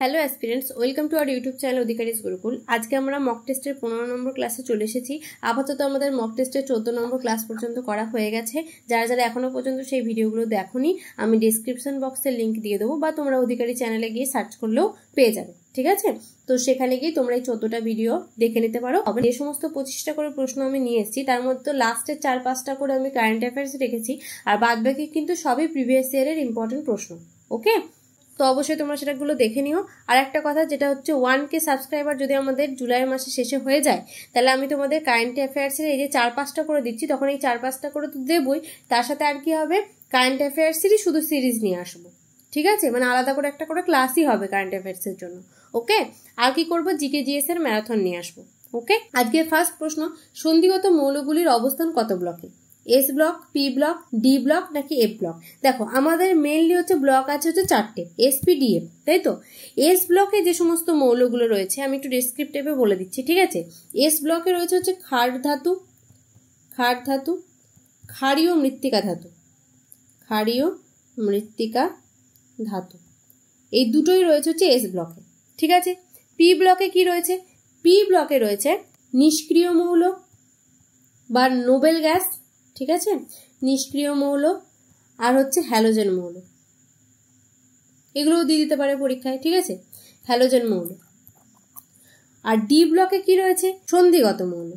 Hello aspirants, welcome to our YouTube channel অধিকারীজ গুরুকুল। আজকে আমরা মক টেস্টের 15 নম্বর ক্লাসে চলে এসেছি। আপাতত আমাদের মক টেস্টের 14 নম্বর ক্লাস পর্যন্ত করা হয়ে গেছে। যারা যারা এখনো পর্যন্ত সেই ভিডিওগুলো দেখোনি, আমি ডেসক্রিপশন বক্সে লিঙ্ক দিয়ে দেবো, বা তোমরা অধিকারী চ্যানেলে গিয়ে সার্চ করলেও পেয়ে যাবে। ঠিক আছে, তো সেখানে গিয়ে তোমরা এই 14টা ভিডিও দেখে নিতে পারো। যে সমস্ত 25টা করে প্রশ্ন আমি নিয়ে এসেছি, তার মধ্যে লাস্টের 4-5টা করে আমি কারেন্ট অ্যাফেয়ার্স রেখেছি, আর বাদ বাকি কিন্তু সবই প্রিভিয়াস ইয়ারের ইম্পর্টেন্ট প্রশ্ন। ওকে, তো অবশ্যই তোমরা সেটাগুলো দেখে নিও। আর একটা কথা, যেটা হচ্ছে 1K সাবস্ক্রাইবার যদি আমাদের জুলাই মাসে শেষে হয়ে যায়, তাহলে আমি তোমাদের কারেন্ট অ্যাফেয়ার্সের এই যে 4-5টা করে দিচ্ছি, তখন এই 4-5টা করে তো দেবই, তার সাথে আর কি হবে, কারেন্ট অ্যাফেয়ার্সেরই শুধু সিরিজ নিয়ে আসবো। ঠিক আছে, মানে আলাদা করে একটা করে ক্লাসই হবে কারেন্ট অ্যাফেয়ার্সের জন্য। ওকে, আর কি করবো, জিকে জিএস এর ম্যারাথন নিয়ে আসবো। ওকে, আজকে ফার্স্ট প্রশ্ন, সন্ধিগত মৌলগুলির অবস্থান কত ব্লকে? S block, P block, D block নাকি এফ ব্লক? দেখো, আমাদের মেইনলি হচ্ছে ব্লক আছে হচ্ছে 4টে, এসপি ডিএফ, তাই তো। এস ব্লকে যে সমস্ত মৌলগুলো রয়েছে আমি একটু ডেসক্রিপটিভে বলে দিচ্ছি। ঠিক আছে, এস ব্লকে রয়েছে হচ্ছে ক্ষার ধাতু, ক্ষারীয় মৃত্তিকা ধাতু, এই দুটোই রয়েছে হচ্ছে এস ব্লকে। ঠিক আছে, পি ব্লকে কি রয়েছে? পি ব্লকে রয়েছে নিষ্ক্রিয় মৌল বা নোবেল গ্যাস। ঠিক আছে, নিষ্ক্রিয় মৌল আর হচ্ছে হ্যালোজেন মৌল, এগুলোও দিয়ে দিতে পারে পরীক্ষায়। ঠিক আছে, হ্যালোজেন মৌল। আর ডি ব্লকে কি রয়েছে? সন্ধিগত মৌল।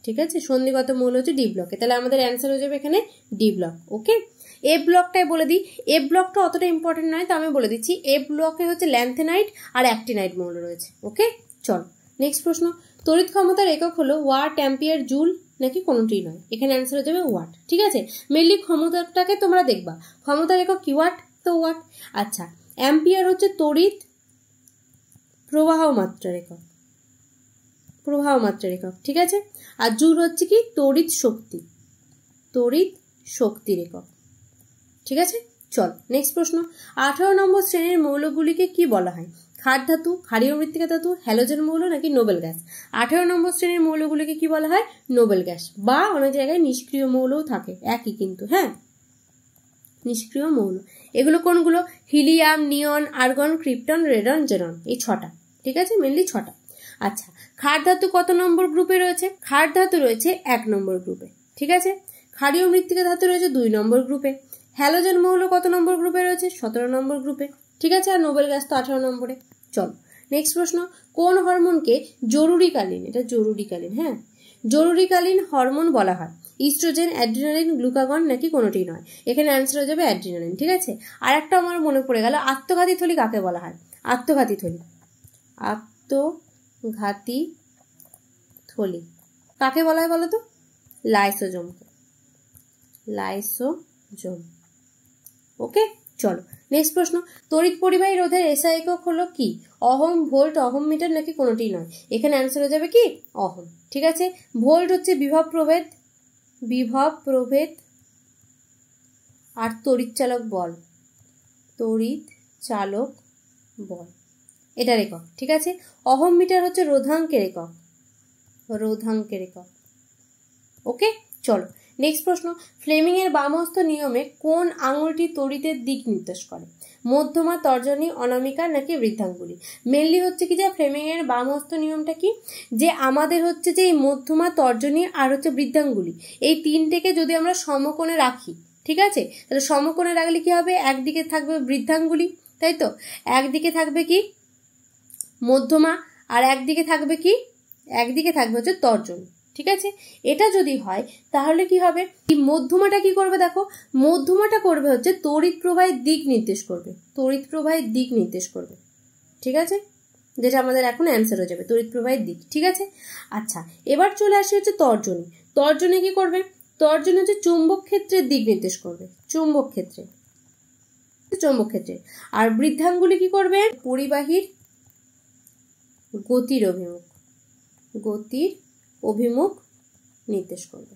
ঠিক আছে, সন্ধিগত মৌল হচ্ছে ডি ব্লকে, তাহলে আমাদের অ্যান্সার হয়ে যাবে এখানে ডি ব্লক। ওকে, এফ ব্লকটাই বলে দিই। এফ ব্লকটা অতটা ইম্পর্টেন্ট নয়, তো আমি বলে দিচ্ছি এফ ব্লকে হচ্ছে ল্যান্থেনাইট আর অ্যাক্টিনাইট মৌল রয়েছে। ওকে, চল নেক্সট প্রশ্ন, তড়িৎ ক্ষমতার একক হলো ওয়াট, অ্যাম্পিয়ার, জুল নাকি কোনোটি নয়? এখানে অ্যান্সার হয়ে যাবে ওয়াট। ঠিক আছে, মেনলি ক্ষমতাটাকে তোমরা দেখবা, ক্ষমতার একক কি? ওয়াট, তো ওয়াট। আচ্ছা, অ্যাম্পিয়ার হচ্ছে তড়িৎ প্রবাহ মাত্রার একক, ঠিক আছে। আর জুল হচ্ছে কি? তড়িৎ শক্তির একক। ঠিক আছে, চল নেক্সট প্রশ্ন, 18 নম্বর শ্রেণীর মৌলগুলিকে কি বলা হয়? ক্ষার ধাতু, ক্ষারীয় মৃত্তিকা ধাতু, হ্যালোজেন মৌল নাকি নোবেল গ্যাস? 18 নম্বর শ্রেণীর মৌলগুলিকে কি বলা হয়? নোবেল গ্যাস, বা অনেক জায়গায় নিষ্ক্রিয় মৌলও থাকে, একই কিন্তু। হ্যাঁ, নিষ্ক্রিয় মৌল। এগুলো কোনগুলো? হিলিয়াম, নিয়ন, আর্গন, ক্রিপ্টন, রেডন, জেনন, এই 6টা। ঠিক আছে, মেনলি 6টা। আচ্ছা, ক্ষার ধাতু কত নম্বর গ্রুপে রয়েছে? ক্ষার ধাতু রয়েছে 1 নম্বর গ্রুপে। ঠিক আছে, ক্ষারীয় মৃত্তিকা ধাতু রয়েছে 2 নম্বর গ্রুপে। হ্যালোজেন মৌল কত নম্বর গ্রুপে রয়েছে? 17 নম্বর গ্রুপে। ঠিক আছে, আর নোবেল গ্যাস তো 18 নম্বরে। চলো নেক্সট প্রশ্ন, কোন হরমোনকে জরুরিকালীন, এটা জরুরিকালীন, হ্যাঁ, জরুরিকালীন হরমোন বলা হয়? ইস্ট্রোজেন, অ্যাড্রিনালিন, গ্লুকাগন নাকি কোনোটি নয়? এখানে অ্যান্সার হয়ে যাবে অ্যাড্রিনালিন। ঠিক আছে, আর একটা আমার মনে পড়ে গেল, আত্মঘাতী থলি কাকে বলা হয়? আত্মঘাতী থলি কাকে বলা হয় বলো তো? লাইসোজোম। ওকে, চলো নেক্সট প্রশ্ন, তড়িৎ পরিবাহী রোধের এসআই একক হলো কি? অহম, ভোল্ট, অহম মিটার নাকি কোনোটি নয়? এখানে অ্যান্সার হয়ে যাবে কি? অহম। ঠিক আছে, ভোল্ট হচ্ছে বিভব প্রভেদ আর তড়িৎ চালক বল, এটার একক। ঠিক আছে, অহম মিটার হচ্ছে রোধাঙ্কের একক। ওকে, চলো নেক্সট প্রশ্ন, ফ্লেমিং এর বামহস্ত নিয়মে কোন আঙুলটি তড়িতের দিক নির্দেশ করে? মধ্যমা, তর্জনী, অনামিকা নাকি বৃদ্ধাঙ্গুলি? মেনলি হচ্ছে কি, যে ফ্লেমিং এর বামহস্ত নিয়মটা কি, যে আমাদের হচ্ছে যে এই মধ্যমা, তর্জনী আর হচ্ছে বৃদ্ধাঙ্গুলি, এই তিনটেকে যদি আমরা সমকোণে রাখি, ঠিক আছে, তাহলে সমকোণে রাখলে কি হবে, একদিকে থাকবে বৃদ্ধাঙ্গুলি, তাই তো, একদিকে থাকবে কি মধ্যমা, আর একদিকে থাকবে হচ্ছে তর্জনী। ঠিক আছে, এটা যদি হয় তাহলে কি হবে, মধ্যমাটা কি করবে? দেখো, মধ্যমাটা করবে হচ্ছে তড়িৎ প্রবাহের দিক নির্দেশ করবে। ঠিক আছে, যেটা আমাদের এখন অ্যান্সার হয়ে যাবে তড়িৎ প্রবাহের দিক। ঠিক আছে, আচ্ছা, এবার চলে আসি হচ্ছে তর্জনী কি করবে? তর্জনী হচ্ছে চুম্বক ক্ষেত্রের দিক নির্দেশ করবে, চুম্বক ক্ষেত্রে। আর বৃদ্ধাঙ্গুলি কি করবে? পরিবাহীর গতির অভিমুখ নির্দেশ করবে।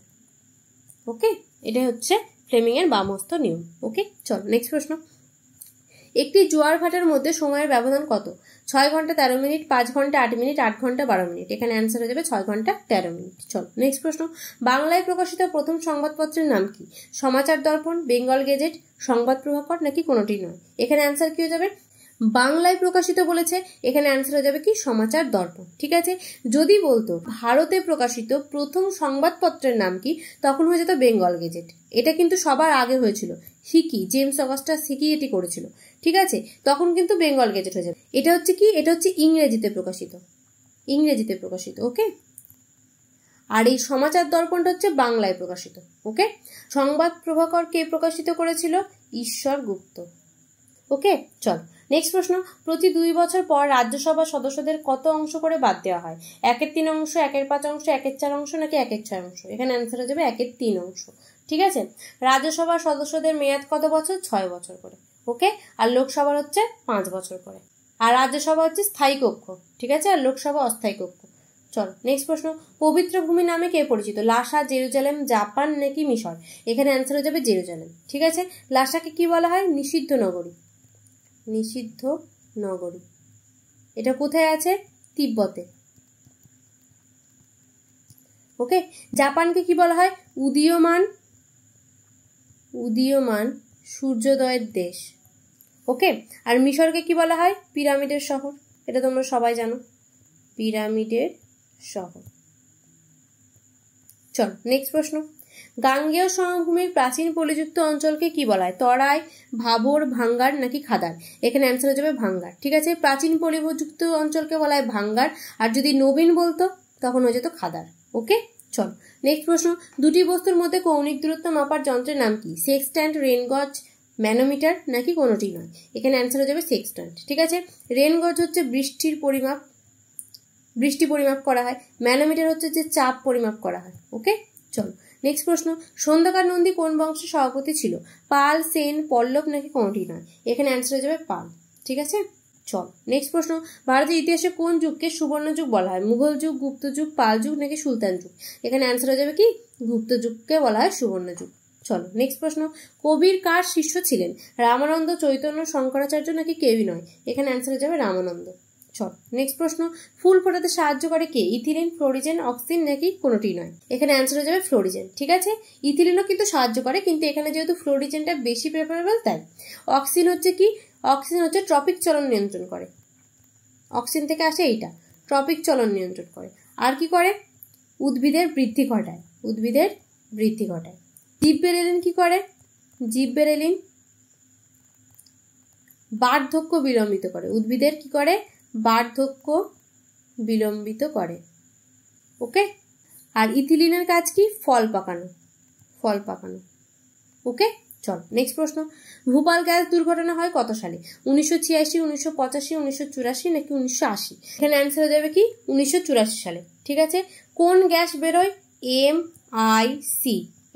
ওকে, এটাই হচ্ছে ফ্লেমিং এর বামহস্ত নিয়ম। ওকে, চলো নেক্সট প্রশ্ন, একটি জোয়ার ভাটার মধ্যে সময়ের ব্যবধান কত? 6 ঘন্টা 13 মিনিট, 5 ঘন্টা 8 মিনিট, 8 ঘন্টা 12 মিনিট? এখানে অ্যান্সার হয়ে যাবে 6 ঘন্টা 13 মিনিট। চলো নেক্সট প্রশ্ন, বাংলায় প্রকাশিত প্রথম সংবাদপত্রের নাম কি? সমাচার দর্পণ, বেঙ্গল গেজেট, সংবাদ প্রভাকর নাকি কোনোটি নয়? এখানে অ্যান্সার কি হয়ে যাবে? বাংলায় প্রকাশিত বলেছে, এখানে অ্যান্সার হয়ে যাবে কি সমাচার দর্পণ। ঠিক আছে, যদি বলতো ভারতে প্রকাশিত প্রথম সংবাদপত্রের নাম কি, তখন হয়ে যেত বেঙ্গল গেজেট। এটা কিন্তু সবার আগে হয়েছিল, হিকি, জেমস অগাস্টাস হিকি এটি করেছিল। ঠিক আছে, তখন কিন্তু বেঙ্গল গেজেট হয়ে যাবে। এটা হচ্ছে কি, এটা হচ্ছে ইংরেজিতে প্রকাশিত, ইংরেজিতে প্রকাশিত। ওকে, আর এই সমাচার দর্পণটা হচ্ছে বাংলায় প্রকাশিত। ওকে, সংবাদ প্রভাকর কে প্রকাশিত করেছিল? ঈশ্বর গুপ্ত। ওকে, চল নেক্সট প্রশ্ন। প্রতি 2 বছর পর রাজ্যসভা সদস্যদের কত অংশ করে বাদ দেওয়া হয়? 1/3 অংশ, 1/5 অংশ, 1/4 অংশ নাকি 1/6 অংশ? এখানে অ্যান্সার হয়ে যাবে 1/3 অংশ। ঠিক আছে, রাজ্যসভার সদস্যদের মেয়াদ কত বছর? 6 বছর করে। ওকে, আর লোকসভার হচ্ছে 5 বছর করে। আর রাজ্যসভা হচ্ছে স্থায়ী কক্ষ। ঠিক আছে, আর লোকসভা অস্থায়ী কক্ষ। চল নেক্সট প্রশ্ন। পবিত্র ভূমি নামে কে পরিচিত? লাসা, জেরুজালেম, জাপান নাকি মিশর? এখানে অ্যান্সার হয়ে যাবে জেরুজালেম। ঠিক আছে, লাসাকে কি বলা হয়? নিষিদ্ধ নগরী, নিষিদ্ধ নগরী। এটা কোথায় আছে? তিব্বতে। ওকে, জাপানকে কি বলা হয়? উদীয়মান, উদীয়মান সূর্যোদয়ের দেশ। ওকে, আর মিশরকে কি বলা হয়? পিরামিডের শহর। এটা তোমরা সবাই জানো, পিরামিডের শহর। চল নেক্সট প্রশ্ন। গাঙ্গেয় সমভূমির প্রাচীন পলিযুক্ত অঞ্চলকে কি বলা হয়? তরাই, ভাবর, ভাঙ্গার নাকি খাদার? এখানে অ্যান্সার হয়ে যাবে ভাঙ্গার। ঠিক আছে, প্রাচীন পলিযুক্ত অঞ্চলকে বলা হয় ভাঙ্গার, আর যদি নবীন বলতো তখন হয়ে যেত খাদার। ওকে, চল নেক্সট প্রশ্ন। দুটি বস্তুর মধ্যে কৌণিক দূরত্ব মাপার যন্ত্রের নাম কি? সেক্সট্যান্ট, রেন গজ, ম্যানোমিটার নাকি কোনোটি নয়? এখানে অ্যান্সার হয়ে যাবে সেক্সট্যান্ট। ঠিক আছে, রেন গজ হচ্ছে বৃষ্টির পরিমাপ, বৃষ্টি পরিমাপ করা হয়। ম্যানোমিটার হচ্ছে যে চাপ পরিমাপ করা হয়। ওকে, চলো নেক্সট প্রশ্ন। সন্ধ্যাকার নন্দী কোন বংশের সভাপতি ছিল? পাল, সেন, পল্লব নাকি কোনটি নয়? এখানে অ্যান্সার হয়ে যাবে পাল। ঠিক আছে, চল নেক্সট প্রশ্ন। ভারতের ইতিহাসে কোন যুগকে সুবর্ণ যুগ বলা হয়? মুঘল যুগ, গুপ্ত যুগ, পাল যুগ নাকি সুলতান যুগ? এখানে অ্যান্সার হয়ে যাবে কি গুপ্ত যুগকে বলা হয় সুবর্ণ যুগ। চলো নেক্সট প্রশ্ন। কবির কার শিষ্য ছিলেন? রামানন্দ, চৈতন্য, শঙ্করাচার্য নাকি কেউই নয়? এখানে অ্যান্সার হয়ে যাবে রামানন্দ। চল নেক্সট প্রশ্ন। ফুল ফোটাতে সাহায্য করে কে? ইথিলিন, ফ্লোরিজেন, অক্সিন নাকি কোনোটি নয়? এখানে অ্যান্সার হয়ে যাবে ফ্লোরিজেন। ঠিক আছে, ইথিলিনও কিন্তু সাহায্য করে, কিন্তু এখানে যেহেতু ফ্লোরিজেনটা বেশি প্রেফারেবল তাই। অক্সিন হচ্ছে কি? অক্সিন হচ্ছে ট্রপিক চলন নিয়ন্ত্রণ করে। অক্সিন থেকে আসে এইটা, ট্রপিক চলন নিয়ন্ত্রণ করে। আর কি করে? উদ্ভিদের বৃদ্ধি ঘটায়, উদ্ভিদের বৃদ্ধি ঘটায়। জিববেরেলিন কি করে? জিববেরেলিন বার্ধক্য বিলম্বিত করে। উদ্ভিদের কি করে? বার্ধক্য বিলম্বিত করে। ওকে, আর ইথিলিনের কাজ কি? ফল পাকানো, ফল পাকানো। ওকে, চল নেক্সট প্রশ্ন। ভোপাল গ্যাস দুর্ঘটনা হয় কত সালে? 1986, 1985, 1984 নাকি 1980? এখানে অ্যান্সার হয়ে যাবে কি 1984 সালে। ঠিক আছে, কোন গ্যাস বেরোয়? MIC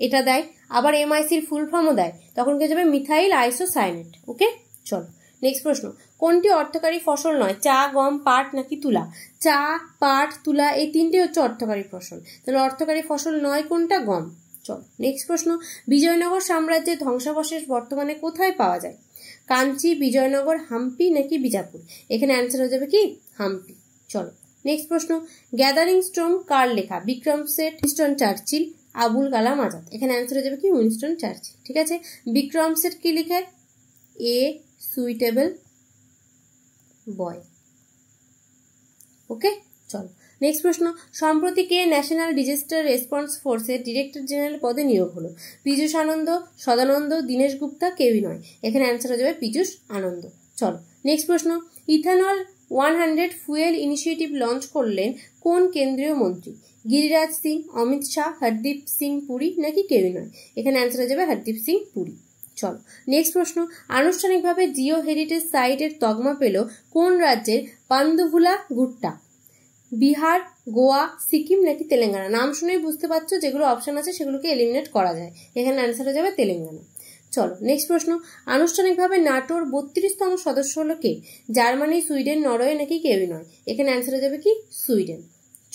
এটা দেয়, আবার MICর ফুল ফর্মও দেয়, তখন কে যাবে মিথাইল আইসোসায়ানেট। ওকে, চল নেক্সট প্রশ্ন। কোনটি অর্থকারী ফসল নয়? চা, গম, পাট নাকি তুলা? চা, পাট, তুলা এই তিনটে হচ্ছে অর্থকারী ফসল, তাহলে অর্থকারী ফসল নয় কোনটা? গম। চল নেক্সট প্রশ্ন। বিজয়নগর সাম্রাজ্যের ধ্বংসাবশেষ বর্তমানে কোথায় পাওয়া যায়? কাঞ্চি, বিজয়নগর, হাম্পি নাকি বিজাপুর? এখানে অ্যান্সার হয়ে যাবে কি হাম্পি। চলো নেক্সট প্রশ্ন। গ্যাদারিং স্টর্ম কার লেখা? Vikram Seth, Winston Churchill, Abul Kalam Azad? এখানে অ্যান্সার হয়ে যাবে কি উইনস্টন চার্চিল। ঠিক আছে, বিক্রম সেঠ কি লিখে? এ সুইটেবল বয়। ওকে, চল নেক্সট প্রশ্ন। সম্প্রতি কে ন্যাশনাল ডিজাস্টার রেসপন্স ফোর্সের ডিরেক্টর জেনারেল পদে নিয়োগ হলো? পীযূষ আনন্দ, সদানন্দ, দীনেশ গুপ্তা কেউই নয়। এখানে অ্যান্সার হয়ে যাবে পীযূষ আনন্দ। চলো নেক্সট প্রশ্ন। ইথানল 100 ফুয়েল ইনিশিয়েটিভ লঞ্চ করলেন কোন কেন্দ্রীয় মন্ত্রী? গিরিরাজ সিং, অমিত শাহ, হরদীপ সিং পুরী নাকি কেউই নয়? এখানে অ্যান্সার হয়ে যাবে হরদীপ সিং পুরী। চলো নেক্সট প্রশ্ন। আনুষ্ঠানিকভাবে জিও হেরিটেজ সাইটের তকমা পেল কোন রাজ্যের পান্ডুভুলা গুট্টা? বিহার, গোয়া, সিকিম নাকি তেলেঙ্গানা? নাম শুনেই বুঝতে পারছো যেগুলো অপশন আছে সেগুলোকে এলিমিনেট করা যায়। এখানে অ্যান্সার হয়ে যাবে তেলেঙ্গানা। চলো নেক্সট প্রশ্ন। আনুষ্ঠানিকভাবে নাটোর 32তম সদস্য হলো কে? জার্মানি, সুইডেন, নরওয়ে নাকি কেউই নয়? এখানে অ্যান্সার হয়ে যাবে কি সুইডেন।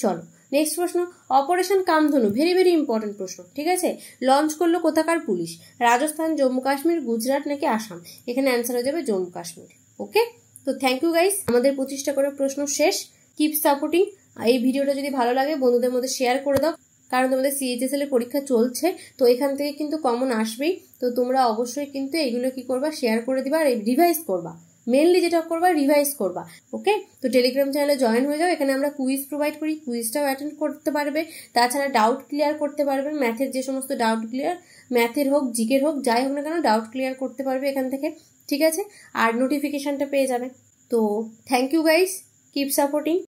চলো নেক্সট প্রশ্ন। অপারেশন কামধনু ভেরি ভেরি ইম্পর্টেন্ট প্রশ্ন। ঠিক আছে, লঞ্চ করলো কোথাকার পুলিশ? রাজস্থান, জম্মু কাশ্মীর, গুজরাট নাকি আসাম? এখানে অ্যান্সার হয়ে যাবে জম্মু কাশ্মীর। ওকে, তো থ্যাংক ইউ গাইস, আমাদের 25টা করে প্রশ্ন শেষ। Keep supporting. এই ভিডিওটা যদি ভালো লাগে বন্ধুদের মধ্যে শেয়ার করে দাও, কারণ তোমাদের CHSL এর পরীক্ষা চলছে, তো এখান থেকে কিন্তু কমন আসবেই। তো তোমরা অবশ্যই কিন্তু এগুলো কি করবা? শেয়ার করে দিবা আর রিভাইজ করবা। মেনলি যেটা করবা রিভাইজ করবা। ওকে, তো টেলিগ্রাম চ্যানেলে জয়েন হয়ে যাও, এখানে আমরা কুইজ প্রোভাইড করি, কুইজটাও অ্যাটেন্ড করতে পারবে, তাছাড়া ডাউট ক্লিয়ার করতে পারবে, ম্যাথের যে সমস্ত ডাউট ক্লিয়ার, ম্যাথের হোক জিকের হোক যাই হোক না কেন ডাউট ক্লিয়ার করতে পারবে এখান থেকে, ঠিক আছে, আর নোটিফিকেশনটা পেয়ে যাবে। তো thank you guys, keep supporting.